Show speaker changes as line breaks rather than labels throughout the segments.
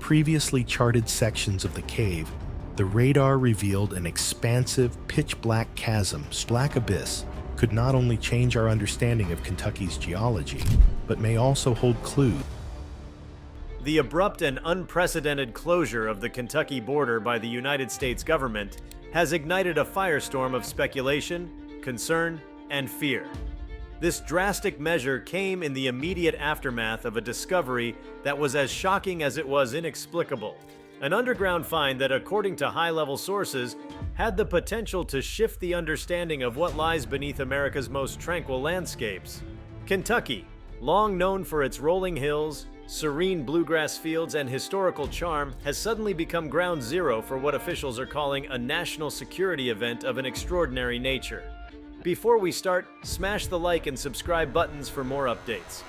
previously charted sections of the cave, the radar revealed an expansive, pitch-black chasm. Black abyss could not only change our understanding of Kentucky's geology, but may also hold clues.
The abrupt and unprecedented closure of the Kentucky border by the United States government has ignited a firestorm of speculation, concern, and fear. This drastic measure came in the immediate aftermath of a discovery that was as shocking as it was inexplicable. An underground find that, according to high-level sources, had the potential to shift the understanding of what lies beneath America's most tranquil landscapes. Kentucky, long known for its rolling hills, serene bluegrass fields, and historical charm, has suddenly become ground zero for what officials are calling a national security event of an extraordinary nature. Before we start, smash the like and subscribe buttons for more updates.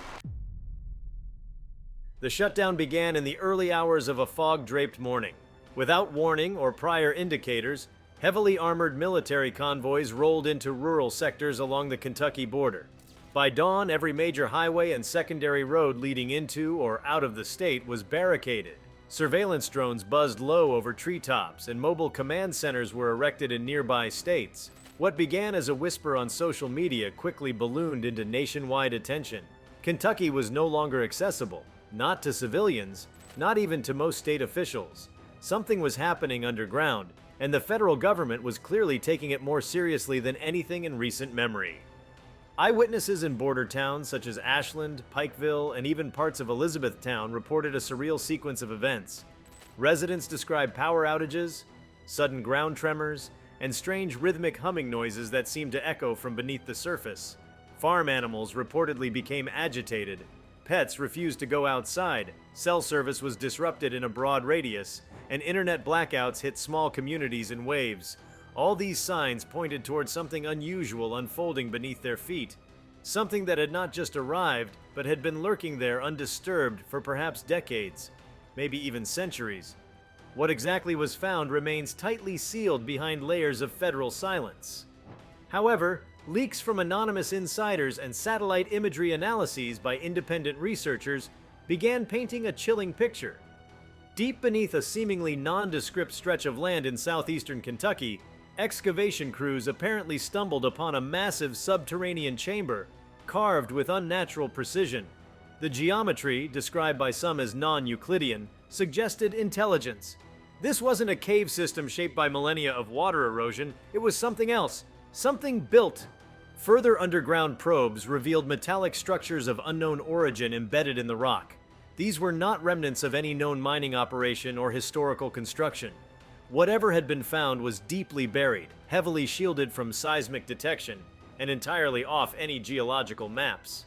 The shutdown began in the early hours of a fog-draped morning. Without warning or prior indicators, heavily armored military convoys rolled into rural sectors along the Kentucky border. By dawn, every major highway and secondary road leading into or out of the state was barricaded. Surveillance drones buzzed low over treetops, and mobile command centers were erected in nearby states. What began as a whisper on social media quickly ballooned into nationwide attention. Kentucky was no longer accessible, not to civilians, not even to most state officials. Something was happening underground, and the federal government was clearly taking it more seriously than anything in recent memory. Eyewitnesses in border towns such as Ashland, Pikeville, and even parts of Elizabethtown reported a surreal sequence of events. Residents described power outages, sudden ground tremors, and strange rhythmic humming noises that seemed to echo from beneath the surface. Farm animals reportedly became agitated. Pets refused to go outside. Cell service was disrupted in a broad radius, and internet blackouts hit small communities in waves. All these signs pointed towards something unusual unfolding beneath their feet. Something that had not just arrived, but had been lurking there undisturbed for perhaps decades, maybe even centuries. What exactly was found remains tightly sealed behind layers of federal silence. However, leaks from anonymous insiders and satellite imagery analyses by independent researchers began painting a chilling picture. Deep beneath a seemingly nondescript stretch of land in southeastern Kentucky, excavation crews apparently stumbled upon a massive subterranean chamber carved with unnatural precision. The geometry, described by some as non-Euclidean, suggested intelligence. This wasn't a cave system shaped by millennia of water erosion, it was something else, something built. Further underground probes revealed metallic structures of unknown origin embedded in the rock. These were not remnants of any known mining operation or historical construction. Whatever had been found was deeply buried, heavily shielded from seismic detection, and entirely off any geological maps.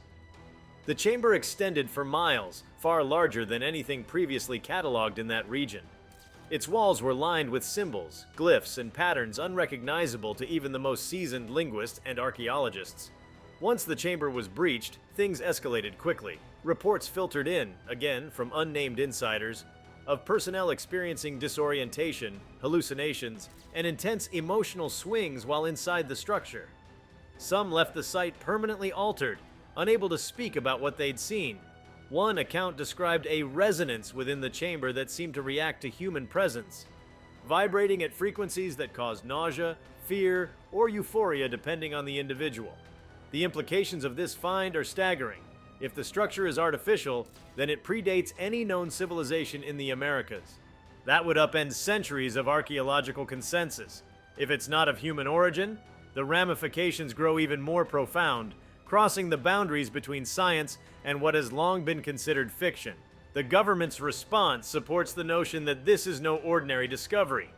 The chamber extended for miles, far larger than anything previously cataloged in that region. Its walls were lined with symbols, glyphs, and patterns unrecognizable to even the most seasoned linguists and archaeologists. Once the chamber was breached, things escalated quickly. Reports filtered in, again from unnamed insiders, of personnel experiencing disorientation, hallucinations, and intense emotional swings while inside the structure. Some left the site permanently altered, unable to speak about what they'd seen. One account described a resonance within the chamber that seemed to react to human presence, vibrating at frequencies that caused nausea, fear, or euphoria depending on the individual. The implications of this find are staggering. If the structure is artificial, then it predates any known civilization in the Americas. That would upend centuries of archaeological consensus. If it's not of human origin, the ramifications grow even more profound, crossing the boundaries between science and what has long been considered fiction. The government's response supports the notion that this is no ordinary discovery.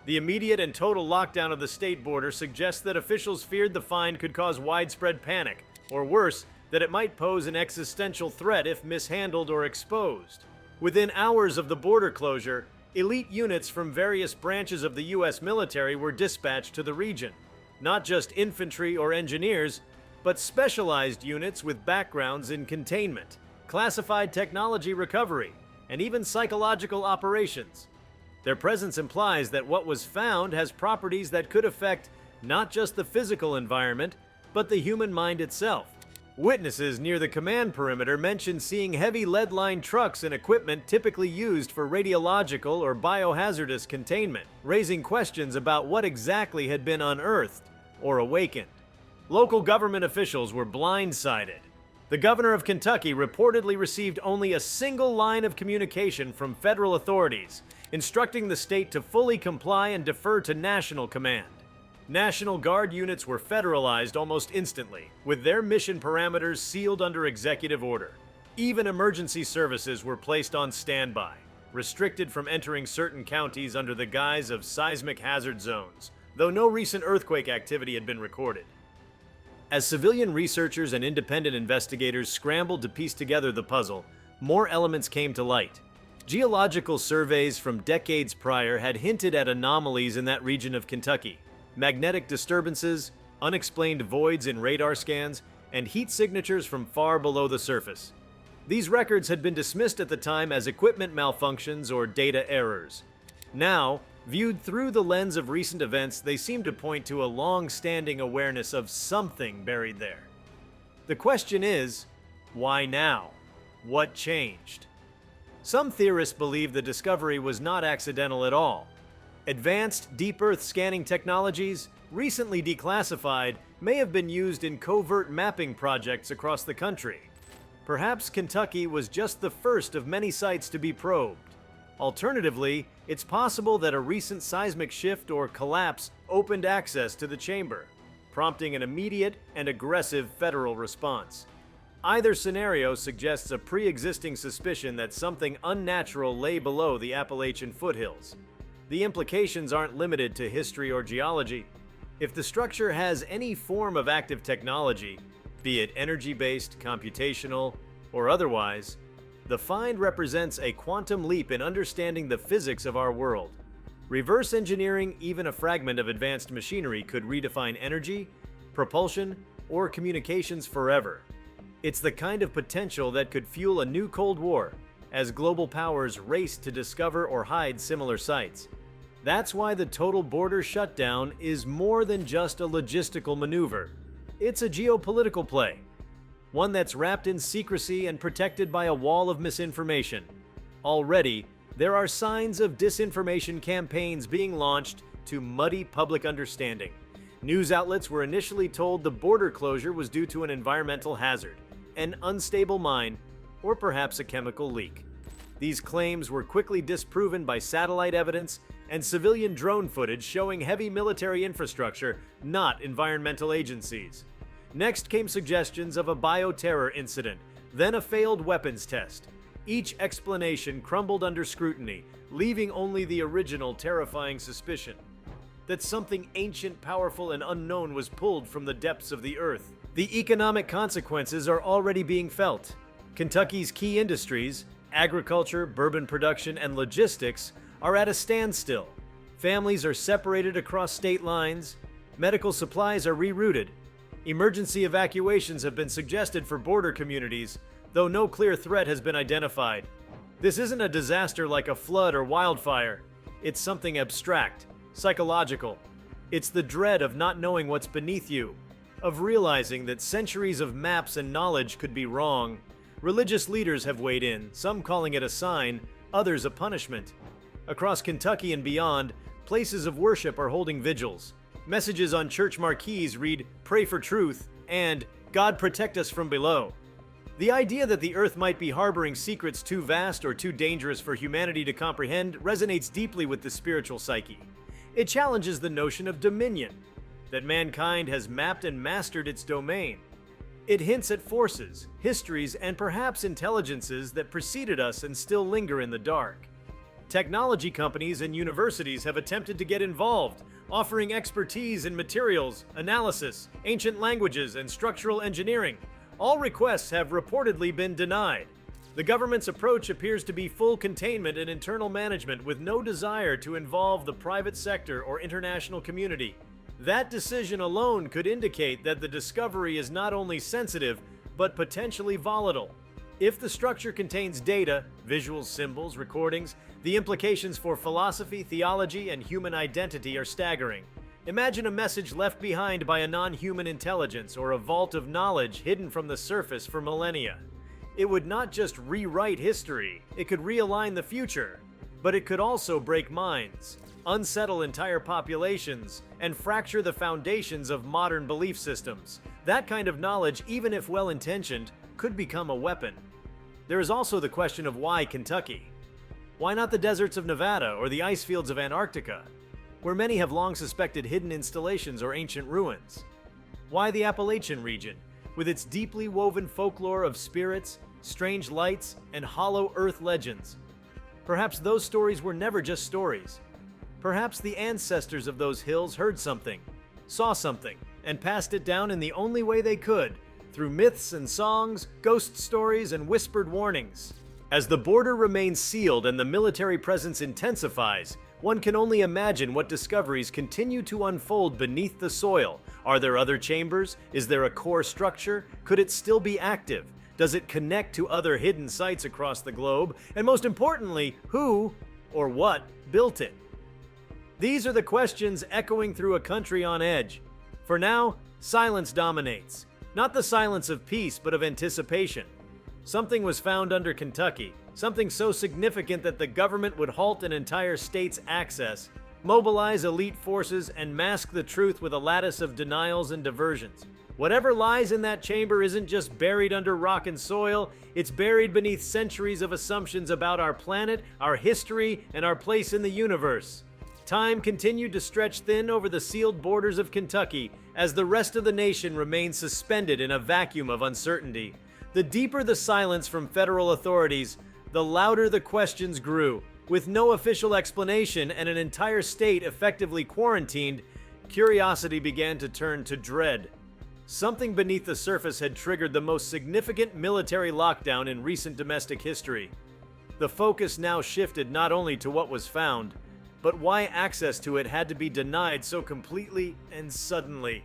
The immediate and total lockdown of the state border suggests that officials feared the find could cause widespread panic, or worse, that it might pose an existential threat if mishandled or exposed. Within hours of the border closure, elite units from various branches of the U.S. military were dispatched to the region. Not just infantry or engineers, but specialized units with backgrounds in containment, classified technology recovery, and even psychological operations. Their presence implies that what was found has properties that could affect not just the physical environment, but the human mind itself. Witnesses near the command perimeter mentioned seeing heavy lead-lined trucks and equipment typically used for radiological or biohazardous containment, raising questions about what exactly had been unearthed or awakened. Local government officials were blindsided. The governor of Kentucky reportedly received only a single line of communication from federal authorities, instructing the state to fully comply and defer to national command. National Guard units were federalized almost instantly, with their mission parameters sealed under executive order. Even emergency services were placed on standby, restricted from entering certain counties under the guise of seismic hazard zones, though no recent earthquake activity had been recorded. As civilian researchers and independent investigators scrambled to piece together the puzzle, more elements came to light. Geological surveys from decades prior had hinted at anomalies in that region of Kentucky. Magnetic disturbances, unexplained voids in radar scans, and heat signatures from far below the surface. These records had been dismissed at the time as equipment malfunctions or data errors. Now, viewed through the lens of recent events, they seem to point to a long-standing awareness of something buried there. The question is, why now? What changed? Some theorists believe the discovery was not accidental at all. Advanced deep Earth scanning technologies, recently declassified, may have been used in covert mapping projects across the country. Perhaps Kentucky was just the first of many sites to be probed. Alternatively, it's possible that a recent seismic shift or collapse opened access to the chamber, prompting an immediate and aggressive federal response. Either scenario suggests a pre-existing suspicion that something unnatural lay below the Appalachian foothills. The implications aren't limited to history or geology. If the structure has any form of active technology, be it energy-based, computational, or otherwise, the find represents a quantum leap in understanding the physics of our world. Reverse engineering even a fragment of advanced machinery could redefine energy, propulsion, or communications forever. It's the kind of potential that could fuel a new Cold War, as global powers race to discover or hide similar sites. That's why the total border shutdown is more than just a logistical maneuver. It's a geopolitical play, one that's wrapped in secrecy and protected by a wall of misinformation. Already, there are signs of disinformation campaigns being launched to muddy public understanding. News outlets were initially told the border closure was due to an environmental hazard, an unstable mine, or perhaps a chemical leak. These claims were quickly disproven by satellite evidence and civilian drone footage showing heavy military infrastructure, not environmental agencies. Next came suggestions of a bioterror incident, then a failed weapons test. Each explanation crumbled under scrutiny, leaving only the original terrifying suspicion that something ancient, powerful, and unknown was pulled from the depths of the earth. The economic consequences are already being felt. Kentucky's key industries, agriculture, bourbon production, and logistics, are at a standstill. Families are separated across state lines, medical supplies are rerouted. Emergency evacuations have been suggested for border communities, though no clear threat has been identified. This isn't a disaster like a flood or wildfire. It's something abstract, psychological. It's the dread of not knowing what's beneath you, of realizing that centuries of maps and knowledge could be wrong. Religious leaders have weighed in, some calling it a sign, others a punishment. Across Kentucky and beyond, places of worship are holding vigils. Messages on church marquees read, "Pray for truth," and "God protect us from below." The idea that the earth might be harboring secrets too vast or too dangerous for humanity to comprehend resonates deeply with the spiritual psyche. It challenges the notion of dominion, that mankind has mapped and mastered its domain. It hints at forces, histories, and perhaps intelligences that preceded us and still linger in the dark. Technology companies and universities have attempted to get involved, offering expertise in materials, analysis, ancient languages, and structural engineering. All requests have reportedly been denied. The government's approach appears to be full containment and internal management with no desire to involve the private sector or international community. That decision alone could indicate that the discovery is not only sensitive, but potentially volatile. If the structure contains data, visuals, symbols, recordings, the implications for philosophy, theology, and human identity are staggering. Imagine a message left behind by a non-human intelligence or a vault of knowledge hidden from the surface for millennia. It would not just rewrite history, it could realign the future, but it could also break minds, unsettle entire populations, and fracture the foundations of modern belief systems. That kind of knowledge, even if well-intentioned, could become a weapon. There is also the question of why Kentucky? Why not the deserts of Nevada or the ice fields of Antarctica, where many have long suspected hidden installations or ancient ruins? Why the Appalachian region, with its deeply woven folklore of spirits, strange lights, and hollow earth legends? Perhaps those stories were never just stories. Perhaps the ancestors of those hills heard something, saw something, and passed it down in the only way they could, through myths and songs, ghost stories, and whispered warnings. As the border remains sealed and the military presence intensifies, one can only imagine what discoveries continue to unfold beneath the soil. Are there other chambers? Is there a core structure? Could it still be active? Does it connect to other hidden sites across the globe? And most importantly, who or what built it? These are the questions echoing through a country on edge. For now, silence dominates. Not the silence of peace, but of anticipation. Something was found under Kentucky, something so significant that the government would halt an entire state's access, mobilize elite forces, and mask the truth with a lattice of denials and diversions. Whatever lies in that chamber isn't just buried under rock and soil, it's buried beneath centuries of assumptions about our planet, our history, and our place in the universe. Time continued to stretch thin over the sealed borders of Kentucky as the rest of the nation remained suspended in a vacuum of uncertainty. The deeper the silence from federal authorities, the louder the questions grew. With no official explanation and an entire state effectively quarantined, curiosity began to turn to dread. Something beneath the surface had triggered the most significant military lockdown in recent domestic history. The focus now shifted not only to what was found, but why access to it had to be denied so completely and suddenly.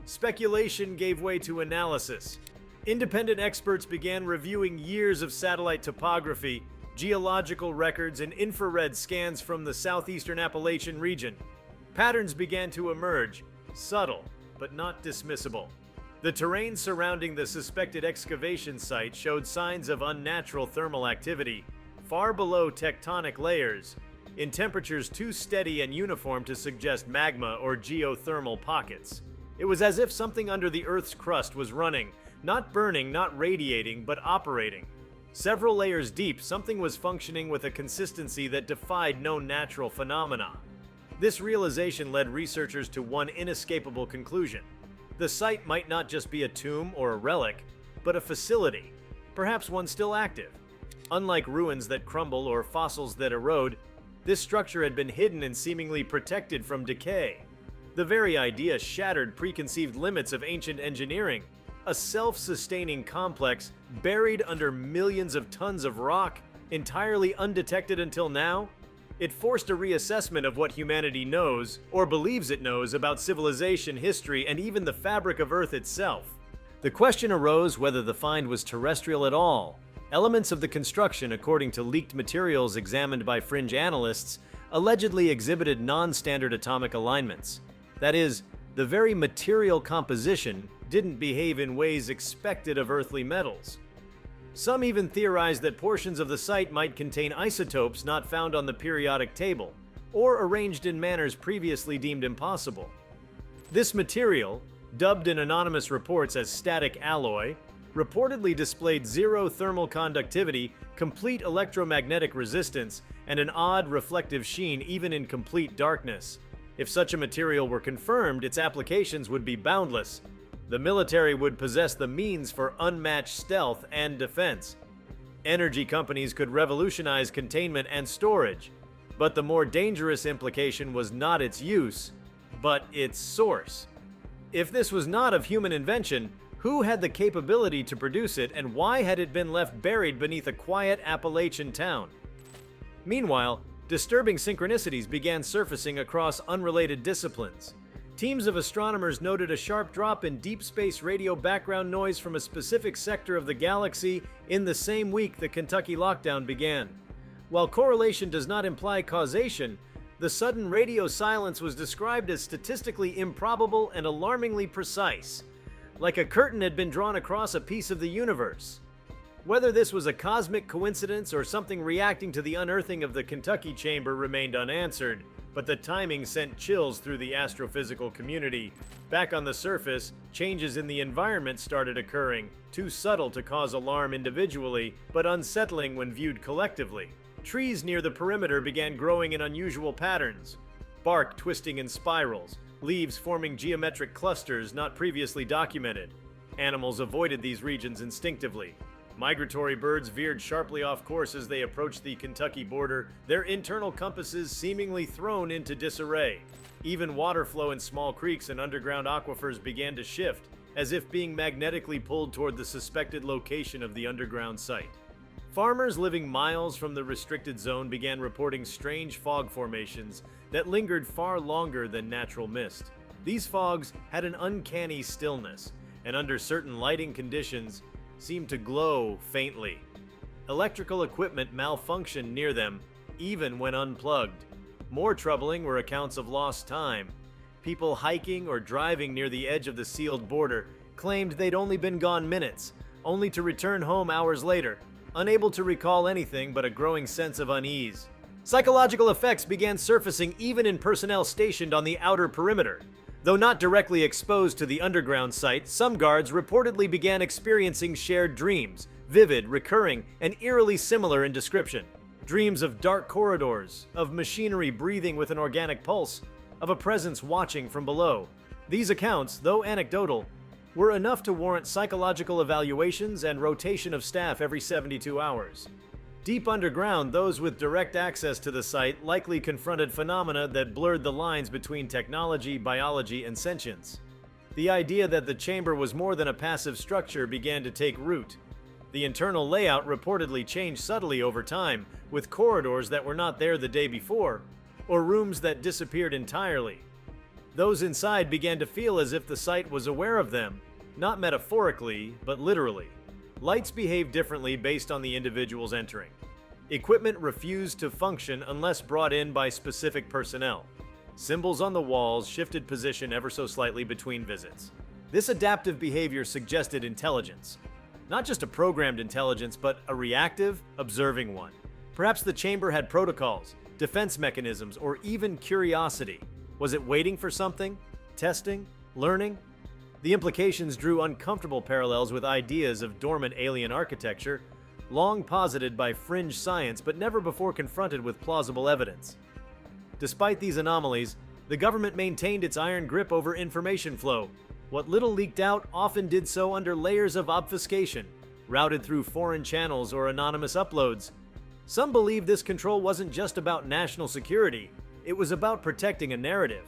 Speculation gave way to analysis. Independent experts began reviewing years of satellite topography, geological records, and infrared scans from the southeastern Appalachian region. Patterns began to emerge, subtle, but not dismissible. The terrain surrounding the suspected excavation site showed signs of unnatural thermal activity, far below tectonic layers, in temperatures too steady and uniform to suggest magma or geothermal pockets. It was as if something under the Earth's crust was running, not burning, not radiating, but operating. Several layers deep, something was functioning with a consistency that defied known natural phenomena. This realization led researchers to one inescapable conclusion. The site might not just be a tomb or a relic, but a facility, perhaps one still active. Unlike ruins that crumble or fossils that erode, this structure had been hidden and seemingly protected from decay. The very idea shattered preconceived limits of ancient engineering. A self-sustaining complex buried under millions of tons of rock, entirely undetected until now? It forced a reassessment of what humanity knows, or believes it knows, about civilization, history, and even the fabric of Earth itself. The question arose whether the find was terrestrial at all. Elements of the construction, according to leaked materials examined by fringe analysts, allegedly exhibited non-standard atomic alignments. That is, the very material composition didn't behave in ways expected of earthly metals. Some even theorized that portions of the site might contain isotopes not found on the periodic table, or arranged in manners previously deemed impossible. This material, dubbed in anonymous reports as static alloy, reportedly displayed zero thermal conductivity, complete electromagnetic resistance, and an odd reflective sheen even in complete darkness. If such a material were confirmed, its applications would be boundless. The military would possess the means for unmatched stealth and defense. Energy companies could revolutionize containment and storage. But the more dangerous implication was not its use, but its source. If this was not of human invention, who had the capability to produce it, and why had it been left buried beneath a quiet Appalachian town? Meanwhile, disturbing synchronicities began surfacing across unrelated disciplines. Teams of astronomers noted a sharp drop in deep space radio background noise from a specific sector of the galaxy in the same week the Kentucky lockdown began. While correlation does not imply causation, The sudden radio silence was described as statistically improbable and alarmingly precise, like a curtain had been drawn across a piece of the universe. Whether this was a cosmic coincidence or something reacting to the unearthing of the Kentucky chamber remained unanswered, but the timing sent chills through the astrophysical community. Back on the surface, changes in the environment started occurring, too subtle to cause alarm individually, but unsettling when viewed collectively. Trees near the perimeter began growing in unusual patterns, bark twisting in spirals, leaves forming geometric clusters not previously documented. Animals avoided these regions instinctively. Migratory birds veered sharply off course as they approached the Kentucky border, their internal compasses seemingly thrown into disarray. Even water flow in small creeks and underground aquifers began to shift, as if being magnetically pulled toward the suspected location of the underground site. Farmers living miles from the restricted zone began reporting strange fog formations that lingered far longer than natural mist. These fogs had an uncanny stillness, and under certain lighting conditions, seemed to glow faintly. Electrical equipment malfunctioned near them, even when unplugged. More troubling were accounts of lost time. People hiking or driving near the edge of the sealed border claimed they'd only been gone minutes, only to return home hours later, unable to recall anything but a growing sense of unease. Psychological effects began surfacing even in personnel stationed on the outer perimeter. Though not directly exposed to the underground site, some guards reportedly began experiencing shared dreams, vivid, recurring, and eerily similar in description. Dreams of dark corridors, of machinery breathing with an organic pulse, of a presence watching from below. These accounts, though anecdotal, were enough to warrant psychological evaluations and rotation of staff every 72 hours. Deep underground, those with direct access to the site likely confronted phenomena that blurred the lines between technology, biology, and sentience. The idea that the chamber was more than a passive structure began to take root. The internal layout reportedly changed subtly over time, with corridors that were not there the day before, or rooms that disappeared entirely. Those inside began to feel as if the site was aware of them, not metaphorically, but literally. Lights behaved differently based on the individuals entering. Equipment refused to function unless brought in by specific personnel. Symbols on the walls shifted position ever so slightly between visits. This adaptive behavior suggested intelligence. Not just a programmed intelligence, but a reactive, observing one. Perhaps the chamber had protocols, defense mechanisms, or even curiosity. Was it waiting for something? Testing? Learning? The implications drew uncomfortable parallels with ideas of dormant alien architecture, long posited by fringe science but never before confronted with plausible evidence. Despite these anomalies, the government maintained its iron grip over information flow. What little leaked out often did so under layers of obfuscation, routed through foreign channels or anonymous uploads. Some believe this control wasn't just about national security, it was about protecting a narrative.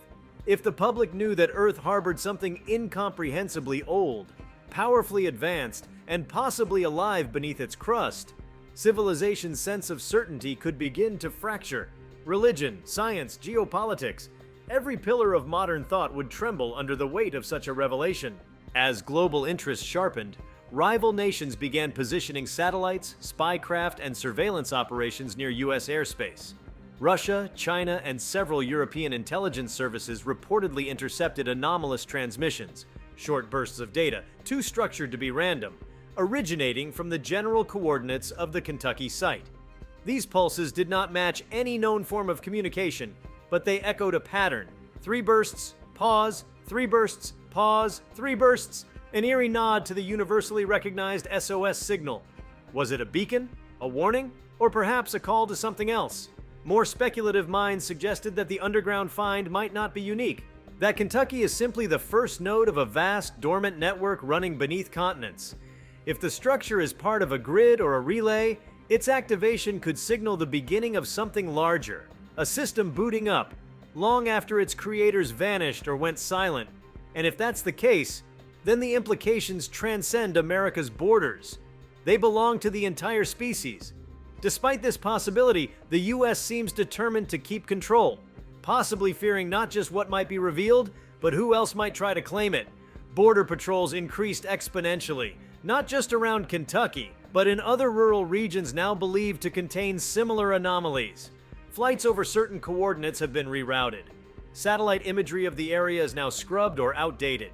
If the public knew that Earth harbored something incomprehensibly old, powerfully advanced, and possibly alive beneath its crust, civilization's sense of certainty could begin to fracture. Religion, science, geopolitics, every pillar of modern thought would tremble under the weight of such a revelation. As global interests sharpened, rival nations began positioning satellites, spycraft, and surveillance operations near U.S. airspace. Russia, China, and several European intelligence services reportedly intercepted anomalous transmissions, short bursts of data, too structured to be random, originating from the general coordinates of the Kentucky site. These pulses did not match any known form of communication, but they echoed a pattern. 3 bursts, pause, 3 bursts, pause, 3 bursts, an eerie nod to the universally recognized SOS signal. Was it a beacon, a warning, or perhaps a call to something else? More speculative minds suggested that the underground find might not be unique, that Kentucky is simply the first node of a vast, dormant network running beneath continents. If the structure is part of a grid or a relay, its activation could signal the beginning of something larger, a system booting up, long after its creators vanished or went silent. And if that's the case, then the implications transcend America's borders. They belong to the entire species. Despite this possibility, the U.S. seems determined to keep control, possibly fearing not just what might be revealed, but who else might try to claim it. Border patrols increased exponentially, not just around Kentucky, but in other rural regions now believed to contain similar anomalies. Flights over certain coordinates have been rerouted. Satellite imagery of the area is now scrubbed or outdated.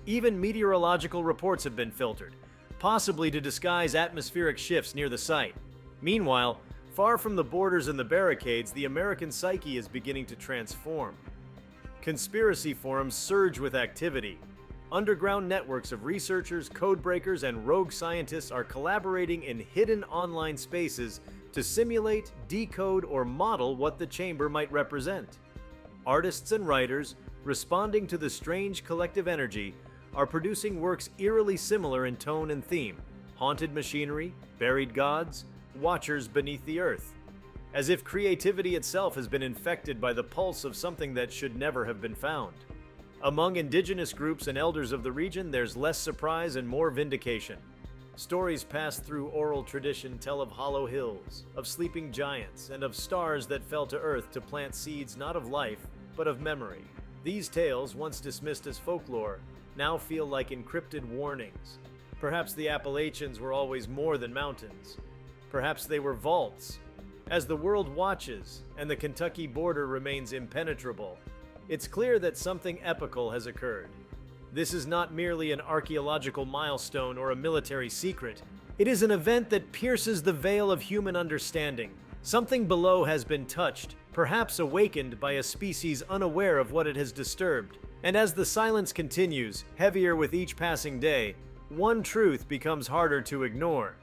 Even meteorological reports have been filtered, possibly to disguise atmospheric shifts near the site. Meanwhile, far from the borders and the barricades, the American psyche is beginning to transform. Conspiracy forums surge with activity. Underground networks of researchers, codebreakers, and rogue scientists are collaborating in hidden online spaces to simulate, decode, or model what the chamber might represent. Artists and writers, responding to the strange collective energy, are producing works eerily similar in tone and theme: haunted machinery, buried gods, watchers beneath the earth. As if creativity itself has been infected by the pulse of something that should never have been found. Among indigenous groups and elders of the region, there's less surprise and more vindication. Stories passed through oral tradition tell of hollow hills, of sleeping giants, and of stars that fell to earth to plant seeds not of life, but of memory. These tales, once dismissed as folklore, now feel like encrypted warnings. Perhaps the Appalachians were always more than mountains. Perhaps they were vaults. As the world watches, and the Kentucky border remains impenetrable, it's clear that something epical has occurred. This is not merely an archaeological milestone or a military secret. It is an event that pierces the veil of human understanding. Something below has been touched, perhaps awakened by a species unaware of what it has disturbed. And as the silence continues, heavier with each passing day, one truth becomes harder to ignore.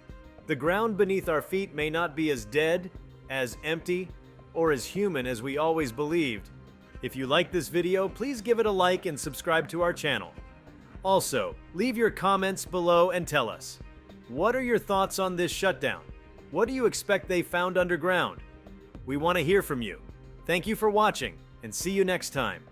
The ground beneath our feet may not be as dead, as empty, or as human as we always believed. If you like this video, please give it a like and subscribe to our channel. Also, leave your comments below and tell us, what are your thoughts on this shutdown? What do you expect they found underground? We want to hear from you. Thank you for watching, and see you next time.